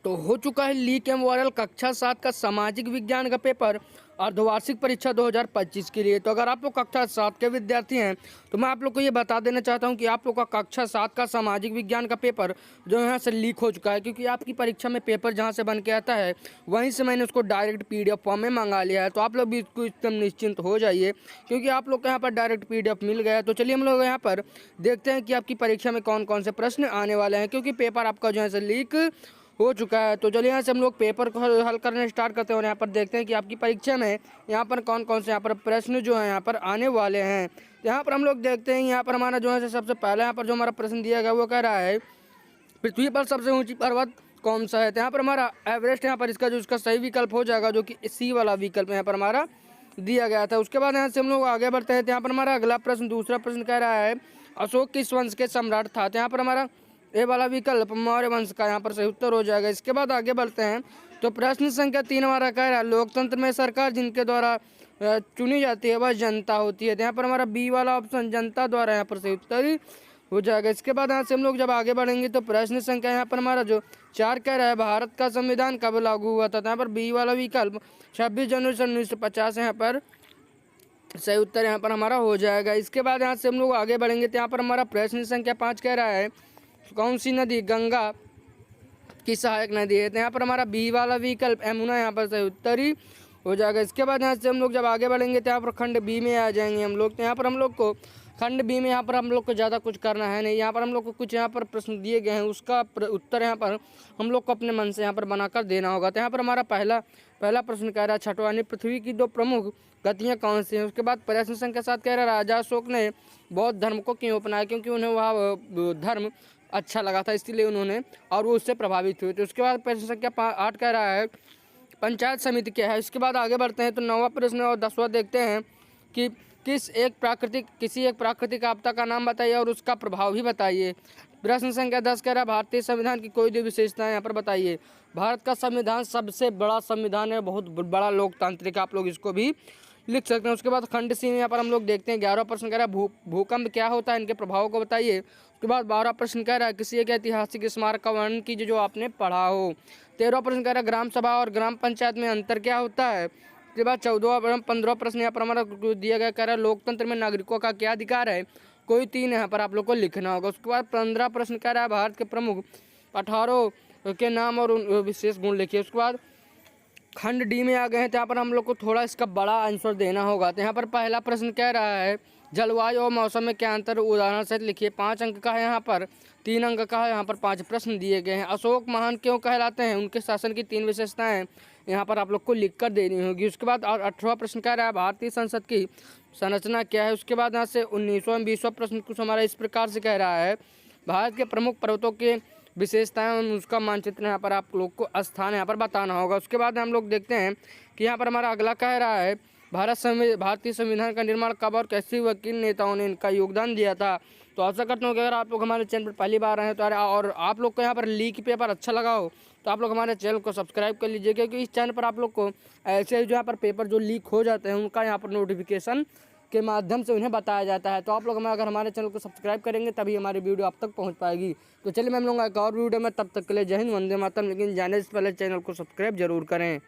तो हो चुका है लीक एवं वायरल कक्षा 7 का सामाजिक विज्ञान का पेपर अर्धवार्षिक परीक्षा 2025 के लिए। तो अगर आप लोग कक्षा 7 के विद्यार्थी हैं तो मैं आप लोग को ये बता देना चाहता हूं कि आप लोग का कक्षा 7 का सामाजिक विज्ञान का पेपर जो यहाँ से लीक हो चुका है, क्योंकि आपकी परीक्षा में पेपर जहाँ से बन के आता है वहीं से मैंने उसको डायरेक्ट PDF फॉर्म में मंगा लिया है। तो आप लोग भी इसको एकदम निश्चिंत हो जाइए, क्योंकि आप लोग को यहाँ पर डायरेक्ट PDF मिल गया है। तो चलिए हम लोग यहाँ पर देखते हैं कि आपकी परीक्षा में कौन कौन से प्रश्न आने वाले हैं, क्योंकि पेपर आपका जो है से लीक हो चुका है। तो चलिए यहाँ से हम लोग पेपर को हल करने स्टार्ट करते हैं और यहाँ पर देखते हैं कि आपकी परीक्षा में यहाँ पर कौन कौन से यहाँ पर प्रश्न जो है यहाँ पर आने वाले हैं। तो यहाँ पर हम लोग देखते हैं, यहाँ पर हमारा जो है सबसे पहले यहाँ पर जो हमारा प्रश्न दिया गया वो कह रहा है पृथ्वी पर सबसे ऊंची पर्वत कौन सा है। तो यहाँ पर हमारा एवरेस्ट यहाँ पर इसका जो इसका सही विकल्प हो जाएगा, जो कि सी वाला विकल्प यहाँ पर हमारा दिया गया था। उसके बाद यहाँ से हम लोग आगे बढ़ते हैं। तो यहाँ पर हमारा अगला प्रश्न, दूसरा प्रश्न कह रहा है अशोक किस वंश के सम्राट था। तो यहाँ पर हमारा ए वाला विकल्प मौर्य वंश का यहाँ पर सही उत्तर हो जाएगा। इसके बाद आगे बढ़ते हैं। तो प्रश्न संख्या 3 हमारा कह रहा है लोकतंत्र में सरकार जिनके द्वारा चुनी जाती है वह जनता होती है। तो यहाँ पर हमारा बी वाला ऑप्शन जनता द्वारा यहाँ पर सही उत्तर हो जाएगा। इसके बाद यहाँ से हम लोग जब आगे बढ़ेंगे तो प्रश्न संख्या यहाँ पर हमारा जो 4 कह रहा है भारत का संविधान कब लागू हुआ था। तो यहाँ पर बी वाला विकल्प 26 जनवरी 1950 यहाँ पर सही उत्तर यहाँ पर हमारा हो जाएगा। इसके बाद यहाँ से हम लोग आगे बढ़ेंगे तो यहाँ पर हमारा प्रश्न संख्या 5 कह रहा है कौन सी नदी गंगा की सहायक नदी है। तो यहाँ पर हमारा बी वाला विकल्प यमुना यहाँ पर सही उत्तर ही हो जाएगा। इसके बाद यहाँ से हम लोग जब आगे बढ़ेंगे तो यहाँ पर खंड बी में आ जाएंगे हम लोग। तो यहाँ पर हम लोग को खंड बी में यहाँ पर हम लोग को ज़्यादा कुछ करना है नहीं। यहाँ पर हम लोग को कुछ यहाँ पर प्रश्न दिए गए हैं, उसका उत्तर यहाँ पर हम लोग को अपने मन से यहाँ पर बनाकर देना होगा। तो यहाँ पर हमारा पहला प्रश्न कह रहा है छठवानी पृथ्वी की 2 प्रमुख गतियाँ कौन सी हैं। उसके बाद प्रश्न संख्या 7 कह रहा है राजा अशोक ने बौद्ध धर्म को क्यों अपनाया, क्योंकि उन्हें वह धर्म अच्छा लगा था इसलिए उन्होंने और वो उससे प्रभावित हुए। तो उसके बाद प्रश्न संख्या 8 कह रहा है पंचायत समिति क्या है। इसके बाद आगे बढ़ते हैं। तो 9वां प्रश्न और 10वां देखते हैं कि किसी एक प्राकृतिक आपदा का नाम बताइए और उसका प्रभाव भी बताइए। प्रश्न संख्या 10 कह रहा है भारतीय संविधान की कोई 2 विशेषताएं यहाँ पर बताइए। भारत का संविधान सबसे बड़ा संविधान है, बहुत बड़ा लोकतांत्रिक, आप लोग इसको भी लिख सकते हैं। उसके बाद खंड सी में यहाँ पर हम लोग देखते हैं 11वां प्रश्न कह रहा है भूकंप क्या होता है, इनके प्रभावों को बताइए। उसके बाद 12वां प्रश्न कह रहा है किसी एक ऐतिहासिक स्मारक का वर्णन कीजिए जो आपने पढ़ा हो। 13वां प्रश्न कह रहा है ग्राम सभा और ग्राम पंचायत में अंतर क्या होता है। उसके बाद 14वां 15वां प्रश्न यहाँ पर हमारा दिया गया कह रहा है लोकतंत्र में नागरिकों का क्या अधिकार है, कोई 3 यहाँ पर आप लोग को लिखना होगा। उसके बाद 15वां प्रश्न कह रहा है भारत के प्रमुख 18 के नाम और विशेष गुण लिखिए। उसके बाद खंड डी में आ गए हैं तो यहाँ पर हम लोग को थोड़ा इसका बड़ा आंसर देना होगा। तो यहाँ पर पहला प्रश्न कह रहा है जलवायु और मौसम में क्या अंतर, उदाहरण सहित लिखिए। 5 अंक का है यहाँ पर, 3 अंक का है यहाँ पर, 5 प्रश्न दिए गए हैं। अशोक महान क्यों कहलाते हैं, उनके शासन की 3 विशेषताएं यहाँ पर आप लोग को लिख कर देनी होगी। उसके बाद 18वां प्रश्न कह रहा है भारतीय संसद की संरचना क्या है। उसके बाद यहाँ से 19वां और 20वां प्रश्न कुछ हमारा इस प्रकार से कह रहा है भारत के प्रमुख पर्वतों के विशेषताएं उसका मानचित्र यहाँ पर आप लोग को स्थान यहाँ पर बताना होगा। उसके बाद हम लोग देखते हैं कि यहाँ पर हमारा अगला कह रहा है भारतीय संविधान का निर्माण कब और कैसे हुआ, किन नेताओं ने इनका योगदान दिया था। तो आशा करता हूँ कि अगर आप लोग हमारे चैनल पर पहली बार आए हैं तो और आप लोग को यहाँ पर लीक पेपर अच्छा लगा हो तो आप लोग हमारे चैनल को सब्सक्राइब कर लीजिए, क्योंकि इस चैनल पर आप लोग को ऐसे जो यहाँ पर पेपर जो लीक हो जाते हैं उनका यहाँ पर नोटिफिकेशन के माध्यम से उन्हें बताया जाता है। तो आप लोग अगर हमारे चैनल को सब्सक्राइब करेंगे तभी हमारी वीडियो आप तक पहुंच पाएगी। तो चलिए मैं मिलूंगा एक और वीडियो में, तब तक के लिए जय हिंद, वंदे मातरम। लेकिन जाने से पहले चैनल को सब्सक्राइब जरूर करें।